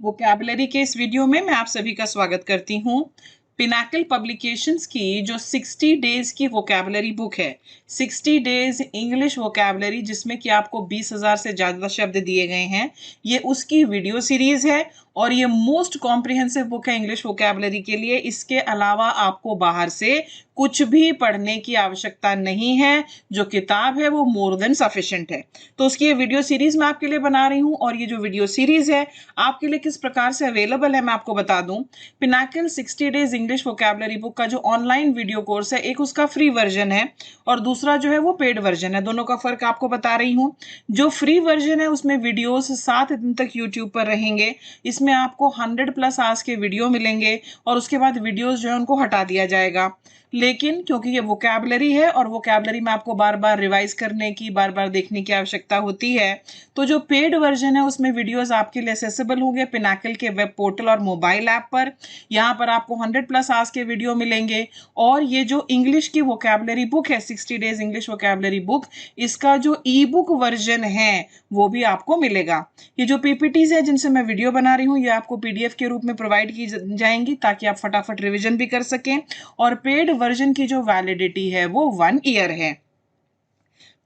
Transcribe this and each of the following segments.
Vocabulary के इस video में मैं आप सभी का स्वागत करती हूँ। पिनाकल पब्लिकेशंस की जो 60 डेज की वोकैबुलरी बुक है, 60 डेज इंग्लिश वोकैबुलरी, जिसमें कि आपको 20,000 से ज़्यादा शब्द दिए गए हैं, ये उसकी वीडियो सीरीज है और ये मोस्ट कॉम्प्रिहेंसिव बुक है इंग्लिश वोकैबुलरी के लिए। इसके अलावा आपको बाहर से कुछ भी पढ़ने की आवश्यकता नहीं है। जो किताब है वो मोर देन सफिशिएंट है। तो उसकी ये वीडियो सीरीज मैं आपके लिए बना रही हूँ और ये जो वीडियो सीरीज है आपके लिए किस प्रकार से अवेलेबल है मैं आपको बता दूं। Pinnacle 60 days English vocabulary book का जो ऑनलाइन वीडियो कोर्स है, एक उसका फ्री वर्जन है और दूसरा जो है वो पेड वर्जन है। दोनों का फर्क आपको बता रही हूँ। जो फ्री वर्जन है उसमें वीडियोस 7 दिन तक यूट्यूब पर रहेंगे। इसमें आपको 100+ आवर्स के वीडियो मिलेंगे और उसके बाद वीडियोस जो है उनको हटा दिया जाएगा। लेकिन क्योंकि ये वोकैबुलरी है और वोकैबुलरी में आपको बार बार रिवाइज करने की, बार बार देखने की आवश्यकता होती है, तो जो पेड वर्जन है उसमें वीडियोस आपके लिए एक्सेसिबल होंगे पिनाकल के वेब पोर्टल और मोबाइल ऐप पर। यहाँ पर आपको 100+ आवर्स के वीडियो मिलेंगे और ये जो इंग्लिश की वोकैबुलरी बुक है, 60 डेज इंग्लिश वोकैबुलरी बुक, इसका जो ई बुक वर्जन है वो भी आपको मिलेगा। ये जो पीपीटीज है जिनसे मैं वीडियो बना रही हूँ, ये आपको पीडीएफ के रूप में प्रोवाइड की जाएंगी ताकि आप फटाफट रिविजन भी कर सकें। और पेड वर्जन की जो वैलिडिटी है वो 1 ईयर है।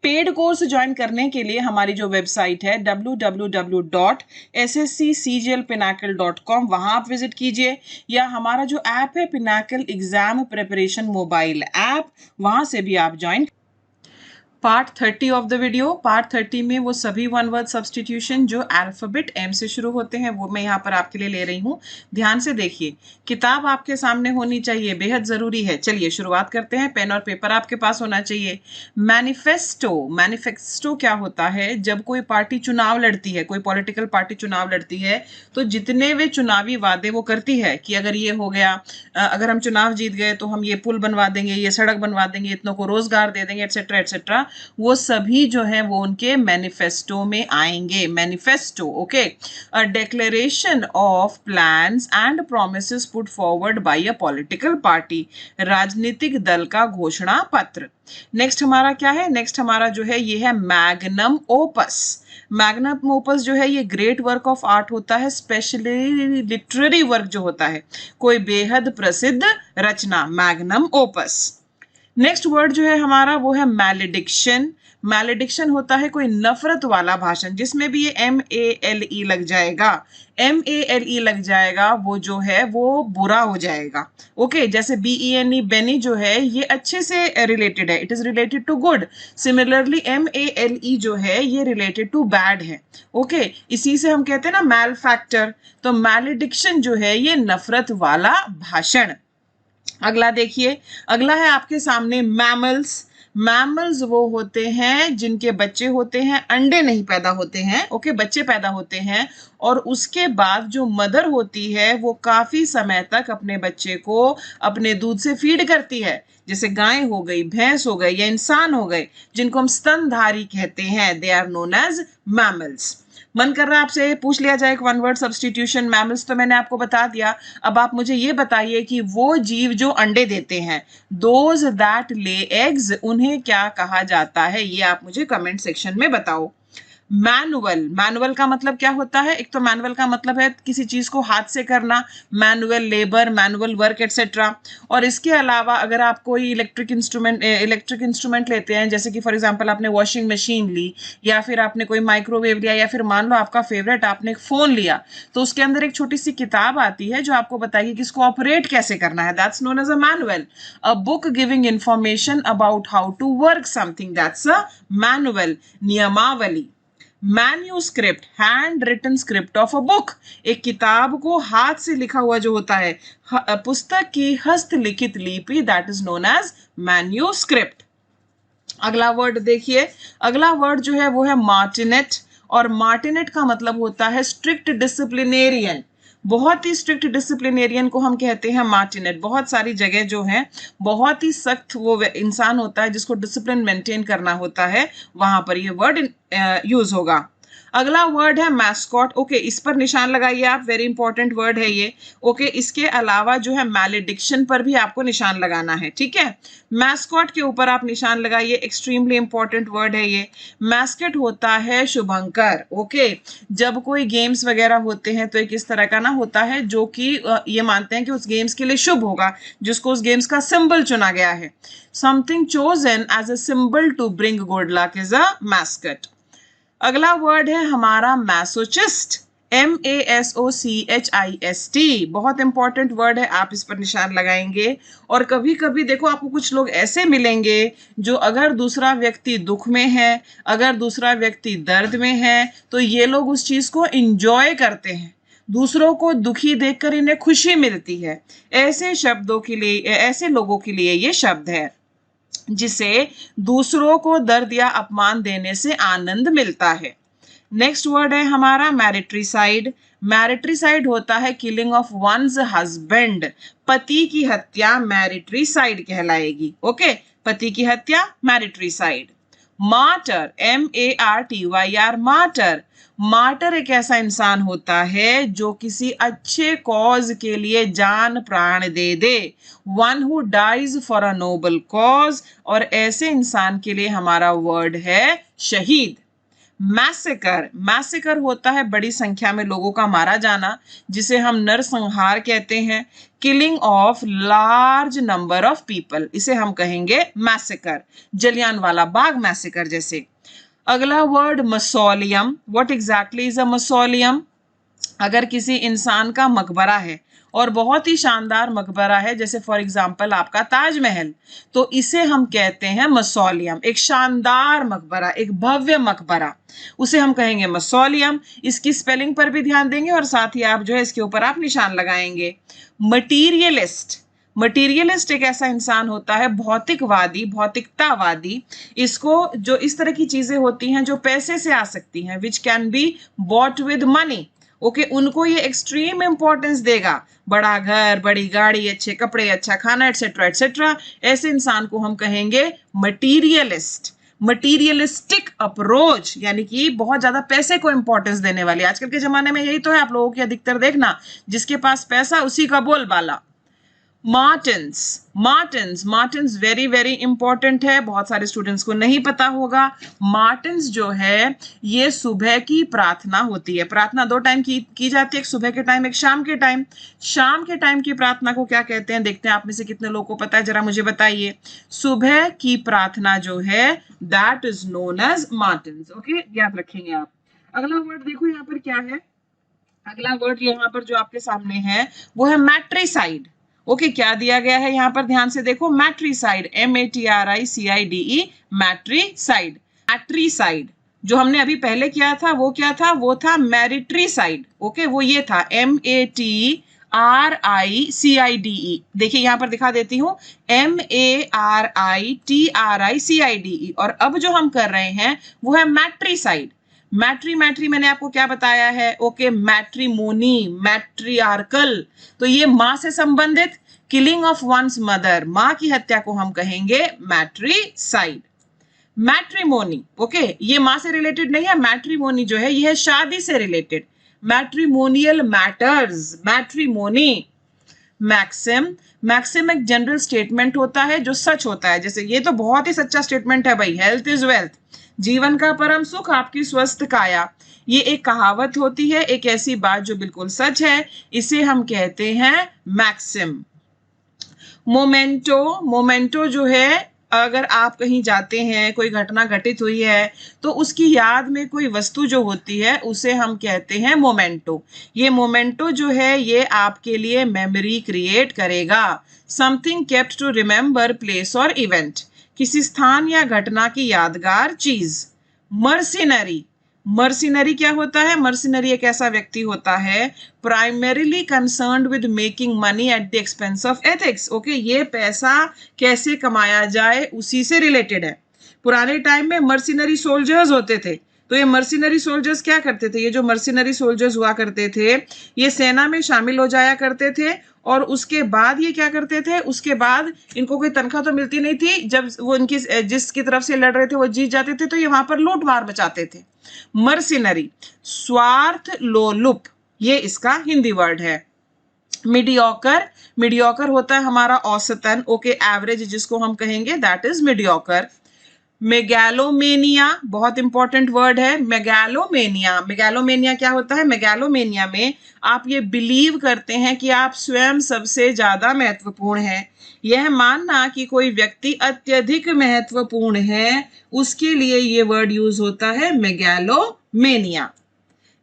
पेड कोर्स ज्वाइन करने के लिए हमारी जो वेबसाइट है www.ssccglpinacle.com, वहां आप विजिट कीजिए, या हमारा जो ऐप है Pinnacle exam preparation mobile app, वहां से भी आप join. Part 30 of the video, part 30 में वो सभी वन वर्ड सब्सटीट्यूशन जो अल्फाबेट एम से शुरू होते हैं वो मैं यहाँ पर आपके लिए ले रही हूँ। ध्यान से देखिए, किताब आपके सामने होनी चाहिए, बेहद जरूरी है। चलिए शुरुआत करते हैं। पेन और पेपर आपके पास होना चाहिए। मैनिफेस्टो, मैनिफेस्टो क्या होता है? जब कोई पार्टी चुनाव लड़ती है, कोई पॉलिटिकल पार्टी चुनाव लड़ती है, तो जितने वे चुनावी वादे वो करती है कि अगर ये हो गया, अगर हम चुनाव जीत गए तो हम ये पुल बनवा देंगे, ये सड़क बनवा देंगे, इतनों को रोजगार दे देंगे, एटसेट्रा एटसेट्रा, वो सभी जो है वो उनके मैनिफेस्टो में आएंगे। Manifesto, okay, a declaration of plans and promises put forward bye a political party, राजनीतिक दल का घोषणा पत्र। नेक्स्ट हमारा क्या है? नेक्स्ट हमारा जो है ये है मैग्नम ओपस। मैग्नम ओपस जो है ये ग्रेट वर्क ऑफ आर्ट होता है, स्पेशली लिटरेरी वर्क जो होता है, कोई बेहद प्रसिद्ध रचना, मैग्नम ओपस। नेक्स्ट वर्ड जो है हमारा वो है मैलेडिक्शन। मैलेडिक्शन होता है कोई नफरत वाला भाषण, जिसमें भी ये MALE लग जाएगा, MALE लग जाएगा, वो जो है वो बुरा हो जाएगा। ओके, जैसे BENE, बेनी जो है ये अच्छे से रिलेटेड है, it is related to good. Similarly MALE जो है ये रिलेटेड टू बैड है। ओके, इसी से हम कहते हैं ना मैल फैक्टर। तो मैलेडिक्शन जो है ये नफरत वाला भाषण। अगला देखिए, अगला है आपके सामने मैमल्स। मैमल्स वो होते हैं जिनके बच्चे होते हैं, अंडे नहीं पैदा होते हैं, ओके, बच्चे पैदा होते हैं और उसके बाद जो मदर होती है वो काफी समय तक अपने बच्चे को अपने दूध से फीड करती है। जैसे गाय हो गई, भैंस हो गई या इंसान हो गए, जिनको हम स्तनधारी कहते हैं, they are known as mammals. मन कर रहा है आपसे पूछ लिया जाए एक वन वर्ड सब्सटीट्यूशन। मैमल्स तो मैंने आपको बता दिया, अब आप मुझे ये बताइए कि वो जीव जो अंडे देते हैं, दोज दैट ले एग्स, उन्हें क्या कहा जाता है? ये आप मुझे कमेंट सेक्शन में बताओ। मैनुअल, मैनुअल का मतलब क्या होता है? एक तो मैनुअल का मतलब है किसी चीज को हाथ से करना, manual labour, manual work etcetera. और इसके अलावा अगर आप कोई इलेक्ट्रिक इंस्ट्रूमेंट लेते हैं, जैसे कि फॉर एग्जांपल आपने वॉशिंग मशीन ली या फिर आपने कोई माइक्रोवेव लिया या फिर मान लो आपका फेवरेट आपने एक फोन लिया, तो उसके अंदर एक छोटी सी किताब आती है जो आपको बताएगी कि इसको ऑपरेट कैसे करना है। That's known as a manual. A book giving information about how to work something, that's a manual, नियमावली। Manuscript, handwritten script of a book, एक किताब को हाथ से लिखा हुआ जो होता है, पुस्तक की हस्तलिखित लिपि, that is known as manuscript. अगला वर्ड देखिए, अगला वर्ड जो है वो है मार्टिनेट, और मार्टिनेट का मतलब होता है स्ट्रिक्ट डिसिप्लिनेरियन। बहुत ही स्ट्रिक्ट डिसिप्लिनेरियन को हम कहते हैं मार्टिनेट। बहुत सारी जगह जो है बहुत ही सख्त वो इंसान होता है जिसको डिसिप्लिन मेंटेन करना होता है, वहां पर ये वर्ड यूज होगा। अगला वर्ड है मैस्कॉट। ओके, इस पर निशान लगाइए आप, वेरी इंपॉर्टेंट वर्ड है ये। ओके, इसके अलावा जो है मैलेडिक्शन पर भी आपको निशान लगाना है, ठीक है। मैस्कॉट के ऊपर आप निशान लगाइए, एक्सट्रीमली इंपॉर्टेंट वर्ड है ये। मैस्केट होता है शुभंकर। ओके, जब कोई गेम्स वगैरह होते हैं तो एक इस तरह का ना होता है जो कि ये मानते हैं कि उस गेम्स के लिए शुभ होगा, जिसको उस गेम्स का सिंबल चुना गया है। Something chosen as a symbol to bring good luck is a mascot. अगला वर्ड है हमारा मैसोचिस्ट, MASOCHIST। बहुत इंपॉर्टेंट वर्ड है, आप इस पर निशान लगाएंगे। और कभी कभी देखो आपको कुछ लोग ऐसे मिलेंगे जो अगर दूसरा व्यक्ति दुख में है, अगर दूसरा व्यक्ति दर्द में है, तो ये लोग उस चीज को एंजॉय करते हैं, दूसरों को दुखी देखकर इन्हें खुशी मिलती है। ऐसे शब्दों के लिए, ऐसे लोगों के लिए ये शब्द है जिसे दूसरों को दर्द या अपमान देने से आनंद मिलता है। नेक्स्ट वर्ड है हमारा मैरिट्रीसाइड। मैरिट्रीसाइड होता है किलिंग ऑफ वन्स हस्बैंड, पति की हत्या मैरिट्रीसाइड कहलाएगी। ओके, पति की हत्या mariticide. Martyr, MARTYR, martyr. Martyr एक ऐसा इंसान होता है जो किसी अच्छे कॉज के लिए जान प्राण दे दे, one who dies for a noble cause, और ऐसे इंसान के लिए हमारा वर्ड है शहीद। मैसेकर, मैसेकर होता है बड़ी संख्या में लोगों का मारा जाना, जिसे हम नरसंहार कहते हैं, killing of large number of people, इसे हम कहेंगे मैसेकर, जलियांवाला बाग मैसेकर जैसे। अगला word mausoleum. What exactly is a mausoleum? अगर किसी इंसान का मकबरा है और बहुत ही शानदार मकबरा है, जैसे फॉर एग्जांपल आपका ताजमहल, तो इसे हम कहते हैं मसोलियम। एक शानदार मकबरा, एक भव्य मकबरा, उसे हम कहेंगे मसोलियम। इसकी स्पेलिंग पर भी ध्यान देंगे और साथ ही आप जो है इसके ऊपर आप निशान लगाएंगे। मटीरियलिस्ट, मटीरियलिस्ट एक ऐसा इंसान होता है भौतिकवादी, भौतिकतावादी। इसको जो इस तरह की चीजें होती हैं जो पैसे से आ सकती हैं, which can be bought with money, okay, उनको ये एक्सट्रीम इंपॉर्टेंस देगा। बड़ा घर, बड़ी गाड़ी, अच्छे कपड़े, अच्छा खाना, एटसेट्रा एटसेट्रा। ऐसे इंसान को हम कहेंगे मटीरियलिस्ट। मटीरियलिस्टिक अप्रोच यानी कि बहुत ज्यादा पैसे को इंपॉर्टेंस देने वाली। आजकल के जमाने में यही तो है, आप लोगों की अधिकतर देखना, जिसके पास पैसा उसी का बोलबाला। Martins, Martins, Martins very very important है, बहुत सारे स्टूडेंट्स को नहीं पता होगा। मार्टिन्स जो है ये सुबह की प्रार्थना होती है। प्रार्थना दो टाइम की जाती है, एक सुबह के टाइम, एक शाम के टाइम। शाम के टाइम की प्रार्थना को क्या कहते हैं, देखते हैं आप में से कितने लोगों को पता है, जरा मुझे बताइए। सुबह की प्रार्थना जो है that is known as matins. Okay, याद रखेंगे आप। अगला वर्ड देखो यहाँ पर क्या है। अगला वर्ड यहाँ पर जो आपके सामने है वो है मैट्रिसाइड। ओके, क्या दिया गया है यहाँ पर, ध्यान से देखो, मैट्रिसाइड, MATRICIDE, मैट्रिसाइड। मैट्रिसाइड जो हमने अभी पहले किया था वो क्या था, वो था मैरिट्रीसाइड। ओके, वो ये था MATRICIDE। देखिए यहाँ पर दिखा देती हूँ, MARITRICIDE। और अब जो हम कर रहे हैं वो है मैट्रिसाइड। मैट्री, मैट्री मैंने आपको क्या बताया है, ओके, मैट्रीमोनी, मैट्रियार्कल, तो ये माँ से संबंधित, किलिंग ऑफ वंस मदर, माँ की हत्या को हम कहेंगे मैट्रीसाइड। मैट्रीमोनी, ओके, ये माँ से रिलेटेड नहीं है, मैट्रीमोनी जो है ये है शादी से रिलेटेड, matrimonial matters, matrimony. Maxim, maxim एक जनरल स्टेटमेंट होता है जो सच होता है, जैसे ये तो बहुत ही सच्चा स्टेटमेंट है भाई, हेल्थ इज वेल्थ, जीवन का परम सुख आपकी स्वस्थ काया। ये एक कहावत होती है, एक ऐसी बात जो बिल्कुल सच है, इसे हम कहते हैं मैक्सिम। मोमेंटो, मोमेंटो जो है अगर आप कहीं जाते हैं, कोई घटना घटित हुई है तो उसकी याद में कोई वस्तु जो होती है उसे हम कहते हैं मोमेंटो। ये मोमेंटो जो है ये आपके लिए मेमोरी क्रिएट करेगा। Something kept to remember place और इवेंट, किसी स्थान या घटना की यादगार चीज। मर्सिनरी, मर्सिनरी क्या होता है, मर्सिनरी एक ऐसा व्यक्ति होता है primarily concerned with making money at the expense of ethics. Okay, ये पैसा कैसे कमाया जाए उसी से रिलेटेड है। पुराने टाइम में मर्सिनरी सोल्जर्स होते थे तो ये मर्सिनरी सोल्जर्स क्या करते थे, ये जो मर्सिनरी सोल्जर्स हुआ करते थे ये सेना में शामिल हो जाया करते थे और उसके बाद ये क्या करते थे, उसके बाद इनको कोई तनख्वाह तो मिलती नहीं थी, जब वो इनकी जिसकी तरफ से लड़ रहे थे वो जीत जाते थे तो ये वहां पर लूट मार मचाते थे। मर्सिनरी, स्वार्थ लोलुप, ये इसका हिंदी वर्ड है। मीडियोकर, मीडियोकर होता है हमारा औसतन, ओके, एवरेज जिसको हम कहेंगे दैट इज मीडियोकर। मेगैलोमेनिया, बहुत इंपॉर्टेंट वर्ड है, मेगैलोमेनिया। मेगैलोमेनिया क्या होता है, मेगैलोमेनिया में आप ये बिलीव करते हैं कि आप स्वयं सबसे ज्यादा महत्वपूर्ण है, यह मानना कि कोई व्यक्ति अत्यधिक महत्वपूर्ण है, उसके लिए ये वर्ड यूज होता है मेगैलोमेनिया।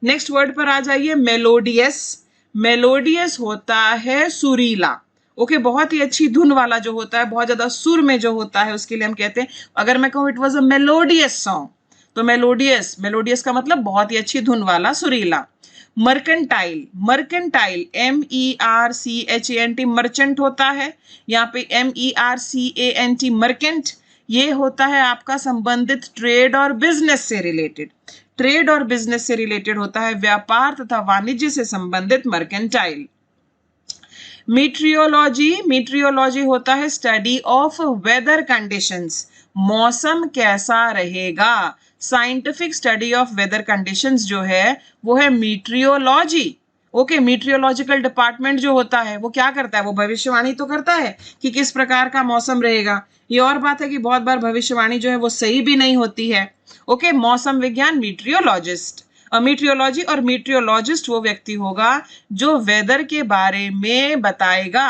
नेक्स्ट वर्ड पर आ जाइए, मेलोडियस। मेलोडियस होता है सुरीला, ओके, बहुत ही अच्छी धुन वाला जो होता है, बहुत ज्यादा सुर में जो होता है, उसके लिए हम कहते हैं, अगर मैं कहूं it was a melodious song, तो मेलोडियस, मेलोडियस का मतलब बहुत ही अच्छी धुन वाला, सुरीला। मर्केंटाइल, मर्केंटाइल MERCHANT मर्चेंट होता है, यहाँ पे MERCANT मर्केंट, ये होता है आपका संबंधित ट्रेड और बिजनेस से रिलेटेड, ट्रेड और बिजनेस से रिलेटेड होता है, व्यापार तथा वाणिज्य से संबंधित मर्केंटाइल। मीट्रियोलॉजी, मीट्रियोलॉजी होता है स्टडी ऑफ वेदर कंडीशंस, मौसम कैसा रहेगा, scientific study of weather conditions जो है वो है मीट्रियोलॉजी, ओके। मीट्रियोलॉजिकल डिपार्टमेंट जो होता है वो क्या करता है, वो भविष्यवाणी तो करता है कि किस प्रकार का मौसम रहेगा। ये और बात है कि बहुत बार भविष्यवाणी जो है वो सही भी नहीं होती है, ओके। मौसम विज्ञान, मीट्रियोलॉजिस्ट, मीट्रियोलॉजी, और मीट्रियोलॉजिस्ट वो व्यक्ति होगा जो वेदर के बारे में बताएगा।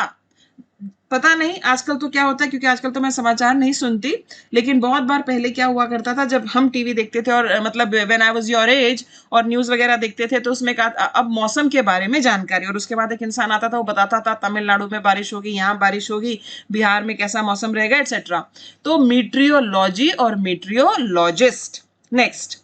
पता नहीं आजकल तो क्या होता है, क्योंकि आजकल तो मैं समाचार नहीं सुनती, लेकिन बहुत बार पहले क्या हुआ करता था जब हम टीवी देखते थे और मतलब when I was your age और न्यूज वगैरह देखते थे, तो उसमें अब मौसम के बारे में जानकारी, और उसके बाद एक इंसान आता था वो बताता था तमिलनाडु में बारिश होगी, यहाँ बारिश होगी, बिहार में कैसा मौसम रहेगा, एटसेट्रा। तो मीट्रियोलॉजी और मीट्रियोलॉजिस्ट। नेक्स्ट,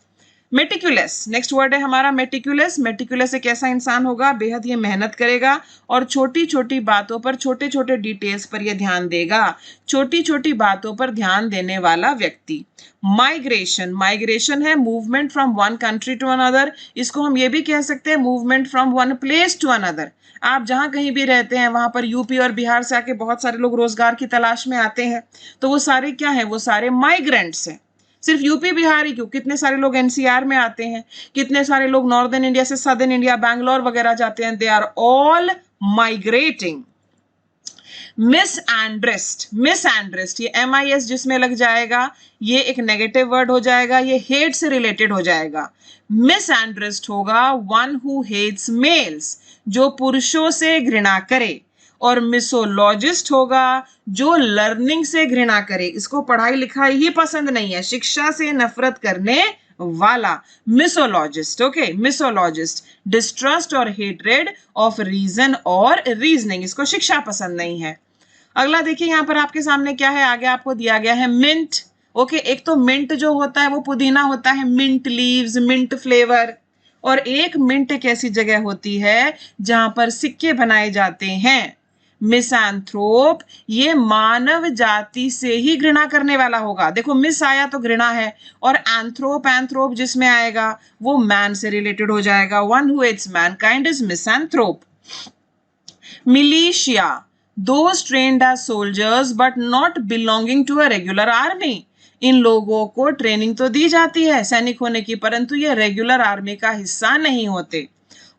मेटिकुलस, नेक्स्ट वर्ड है हमारा मेटिकुलस। मेटिकुलस एक ऐसा इंसान होगा, बेहद ये मेहनत करेगा और छोटी छोटी बातों पर, छोटे छोटे डिटेल्स पर ये ध्यान देगा, छोटी छोटी बातों पर ध्यान देने वाला व्यक्ति। माइग्रेशन, माइग्रेशन है movement from one country to another, इसको हम ये भी कह सकते हैं movement from one place to another. आप जहां कहीं भी रहते हैं वहां पर यूपी और बिहार से आके बहुत सारे लोग रोजगार की तलाश में आते हैं, तो वो सारे क्या है, वो सारे माइग्रेंट्स हैं। सिर्फ यूपी बिहार ही क्यों, कितने सारे लोग एनसीआर में आते हैं, कितने सारे लोग नॉर्दर्न इंडिया से सदर्न इंडिया, बैंगलोर वगैरह जाते हैं, they are all migrating. Misandrist, misandrist, ये MIS जिसमें लग जाएगा ये एक नेगेटिव वर्ड हो जाएगा, ये हेट से रिलेटेड हो जाएगा। मिस एंड्रेस्ट होगा वन हु हेट्स मेल्स, जो पुरुषों से घृणा करे, और मिसोलॉजिस्ट होगा जो लर्निंग से घृणा करे, इसको पढ़ाई लिखाई ही पसंद नहीं है, शिक्षा से नफरत करने वाला, मिसोलॉजिस्ट, ओके। मिसोलॉजिस्ट डिस्ट्रस्ट और हेट्रेड ऑफ रीजन और रीजनिंग, इसको शिक्षा पसंद नहीं है। अगला देखिए यहाँ पर आपके सामने क्या है, आगे आपको दिया गया है मिंट, ओके। एक तो मिंट जो होता है वो पुदीना होता है, मिंट लीव्स, मिंट फ्लेवर, और एक मिंट एक ऐसी जगह होती है जहां पर सिक्के बनाए जाते हैं। मिसैंथ्रोप, ये मानव जाति से ही घृणा करने वाला होगा, देखो मिस आया तो घृणा है, और एंथ्रोप, एंथ्रोप जिसमें आएगा वो मैन से रिलेटेड हो जाएगा, one who hates mankind is misanthrope. Militia, those trained as soldiers but not belonging to a regular army, इन लोगों को ट्रेनिंग तो दी जाती है सैनिक होने की, परंतु ये रेगुलर आर्मी का हिस्सा नहीं होते।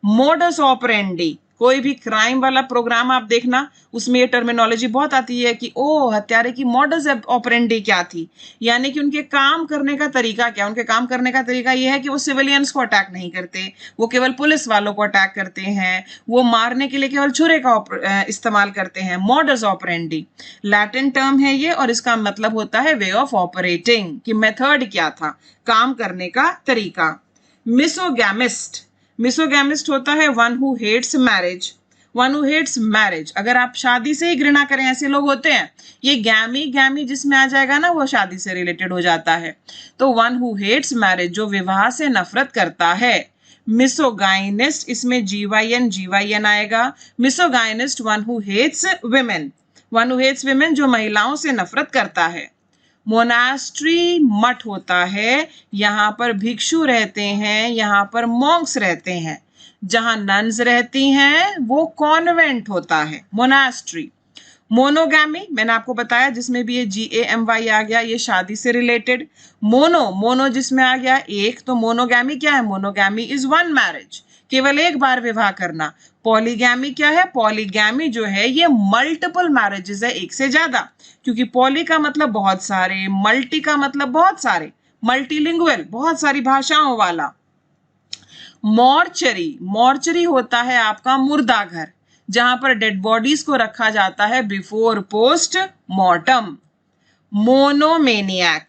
मोडस ऑपरेंडी, कोई भी क्राइम वाला प्रोग्राम आप देखना उसमें ये टर्मिनोलॉजी बहुत आती है कि ओ हत्यारे की मॉडस ऑपरेंडी क्या थी, यानी कि उनके काम करने का तरीका क्या, उनके काम करने का तरीका ये है कि वो सिविलियंस को अटैक नहीं करते, वो केवल पुलिस वालों को अटैक करते हैं, वो मारने के लिए केवल छुरे का इस्तेमाल करते हैं, मॉडस ऑपरेंडी। लैटिन टर्म है ये और इसका मतलब होता है वे ऑफ ऑपरेटिंग, कि मेथड क्या था, काम करने का तरीका। मिसोगैमिस्ट, मिसोगैमिस्ट होता है one who hates marriage, one who hates marriage, अगर आप शादी से ही घृणा करें, ऐसे लोग होते हैं। ये गैमी, गैमी जिसमें आ जाएगा ना वो शादी से रिलेटेड हो जाता है, तो वन हु हेट्स मैरिज जो विवाह से नफरत करता है। मिसोगाइनिस्ट, इसमें GYN आएगा, misogynist one who hates women, one who hates women जो महिलाओं से नफरत करता है। मोनास्ट्री मठ होता है, यहाँ पर भिक्षु रहते हैं, यहाँ पर मॉन्क्स रहते हैं। जहां नन्स रहती हैं वो कॉन्वेंट होता है, मोनास्ट्री। मोनोगैमी मैंने आपको बताया, जिसमें भी ये GAMY आ गया, ये शादी से रिलेटेड। मोनो जिसमें आ गया एक, तो मोनोगैमी क्या है? मोनोगैमी इज वन मैरिज, केवल एक बार विवाह करना। पॉलीगैमी क्या है? पॉलीगैमी जो है ये मल्टीपल मैरिजेस है, एक से ज्यादा, क्योंकि पॉली का मतलब बहुत सारे, मल्टी का मतलब बहुत सारे, मल्टीलिंगुअल, बहुत सारी भाषाओं वाला। मॉर्चरी होता है आपका मुर्दा घर, जहां पर डेड बॉडीज को रखा जाता है बिफोर पोस्ट मॉर्टम। मोनोमेनियक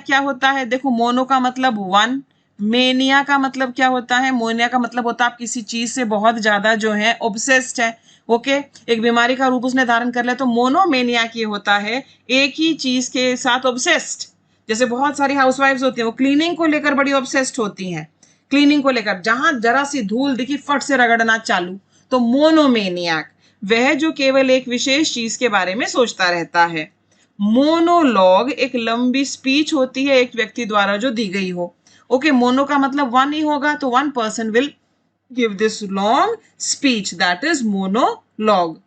क्या होता है? देखो, मोनो का मतलब वन, मेनिया का मतलब क्या होता है? मोनिया का मतलब होता है आप किसी चीज से बहुत ज्यादा जो है ऑब्सेस्ड है। ओके, एक बीमारी का रूप उसने धारण कर लिया, तो मोनोमेनिया ये होता है एक ही चीज के साथ ऑब्सेस्ड। जैसे बहुत सारी हाउसवाइफ्स होती हैं, वो क्लीनिंग को लेकर बड़ी ऑब्सेस्ड होती हैं, क्लीनिंग को लेकर जहां जरा सी धूल दिखी फट से रगड़ना चालू। तो मोनोमेनियक वह जो केवल एक विशेष चीज के बारे में सोचता रहता है। मोनोलॉग एक लंबी स्पीच होती है एक व्यक्ति द्वारा जो दी गई हो। ओके, मोनो का मतलब वन ही होगा, तो one person will give this long speech, that is monologue.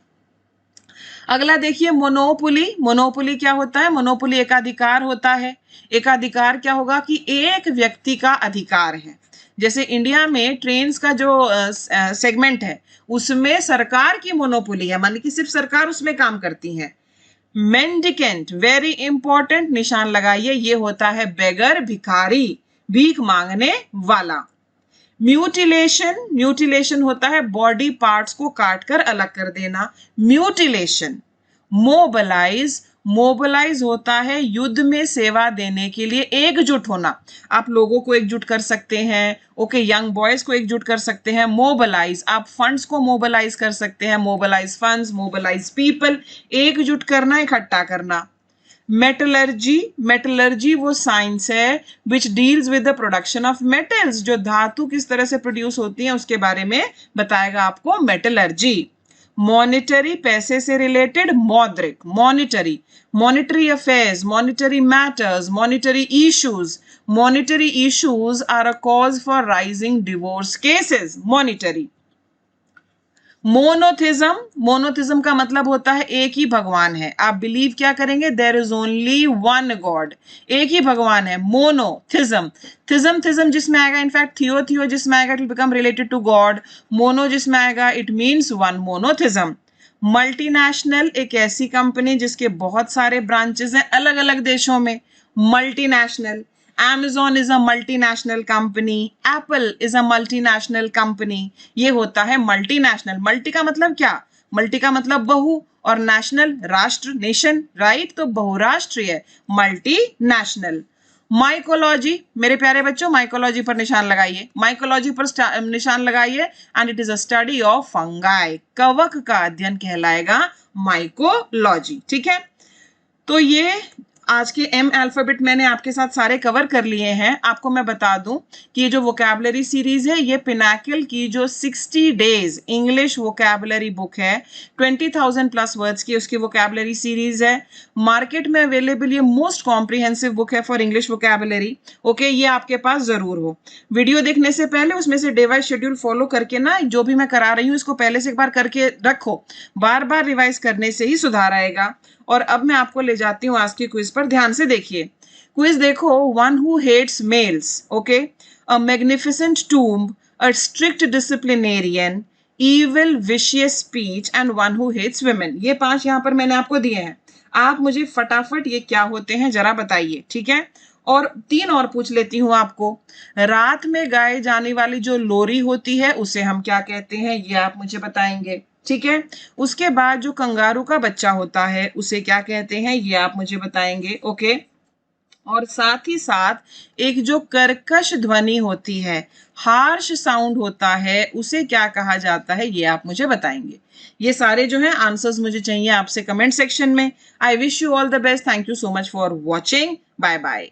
अगला देखिए, मोनोपोली क्या होता है? मोनोपोली एकाधिकार होता है। एकाधिकार क्या होगा कि एक व्यक्ति का अधिकार है। जैसे इंडिया में ट्रेन्स का जो सेगमेंट है उसमें सरकार की मोनोपोली है, मान कि सिर्फ सरकार उसमें काम करती है। मेंडिकेंट, वेरी इंपॉर्टेंट, निशान लगाइए, ये होता है बेगर, भिखारी, भीख मांगने वाला। म्यूटिलेशन होता है बॉडी पार्ट्स को काटकर अलग कर देना, म्यूटिलेशन। मोबिलाइज होता है युद्ध में सेवा देने के लिए एकजुट होना। आप लोगों को एकजुट कर सकते हैं, ओके, यंग बॉयज को एकजुट कर सकते हैं। मोबिलाइज, आप फंड्स को मोबिलाइज कर सकते हैं, मोबिलाइज फंड्स, मोबिलाइज पीपल, एकजुट करना, इकट्ठा करना। मेटलर्जी वो साइंस है which deals with the production of metals, जो धातु किस तरह से प्रोड्यूस होती है उसके बारे में बताएगा आपको मेटलर्जी। मॉनिटरी, पैसे से रिलेटेड, मौद्रिक, monetary affairs, monetary matters, monetary issues are a cause for rising divorce cases, monetary. Monotheism का मतलब होता है एक ही भगवान है। आप बिलीव क्या करेंगे? There is only one god, एक ही भगवान है। थिज्म जिसमें आएगा, इनफैक्ट थियो जिसमें आएगा, it will become related to god. Mono जिसमें आएगा, it means one, monotheism. Multinational एक ऐसी कंपनी जिसके बहुत सारे ब्रांचेस हैं अलग अलग देशों में, multinational. Amazon is a multinational company, Apple is a multinational company, ये होता है मल्टीनेशनल। मल्टी का मतलब क्या? मल्टी का मतलब बहु, और नेशनल राष्ट्र, नेशन, राइट, तो बहुराष्ट्रीय, मल्टीनेशनल। माइकोलॉजी, मेरे प्यारे बच्चों, माइकोलॉजी पर निशान लगाइए, माइकोलॉजी पर निशान लगाइए, and it is a study of fungi, कवक का अध्ययन कहलाएगा माइकोलॉजी। ठीक है, तो ये आज के एम अल्फाबेट मैंने आपके साथ सारे कवर कर लिए हैं। आपको मैं बता दूं कि ये जो वोकैबुलरी सीरीज है ये पिनाकल की जो 60 डेज इंग्लिश वोकैबुलरी बुक है, 20,000 प्लस वर्ड्स की उसकी वोकैबुलरी सीरीज है। मार्केट में अवेलेबल ये मोस्ट कॉम्प्रिहेंसिव बुक है फॉर इंग्लिश वोकैबुलरी। ओके, ये आपके पास जरूर हो। वीडियो देखने से पहले उसमें से डे वाइज शेड्यूल फॉलो करके ना, जो भी मैं करा रही हूँ इसको पहले से एक बार करके रखो, बार बार रिवाइज करने से ही सुधार आएगा। और अब मैं आपको ले जाती हूँ आज की क्विज पर, ध्यान से देखिए। क्विज देखो, one who hates males, okay, a magnificent tomb, a strict disciplinarian, evil vicious speech and one who hates women, ये 5 यहाँ पर मैंने आपको दिए हैं। आप मुझे फटाफट ये क्या होते हैं जरा बताइए, ठीक है। और 3 और पूछ लेती हूँ आपको। रात में गाए जाने वाली जो लोरी होती है उसे हम क्या कहते हैं, ये आप मुझे बताएंगे, ठीक है। उसके बाद जो कंगारू का बच्चा होता है उसे क्या कहते हैं, ये आप मुझे बताएंगे, ओके। और साथ ही साथ एक जो कर्कश ध्वनि होती है, हार्श साउंड होता है, उसे क्या कहा जाता है, ये आप मुझे बताएंगे। ये सारे जो है आंसर्स मुझे चाहिए आपसे कमेंट सेक्शन में। I wish you all the best. Thank you so much for watching. Bye bye.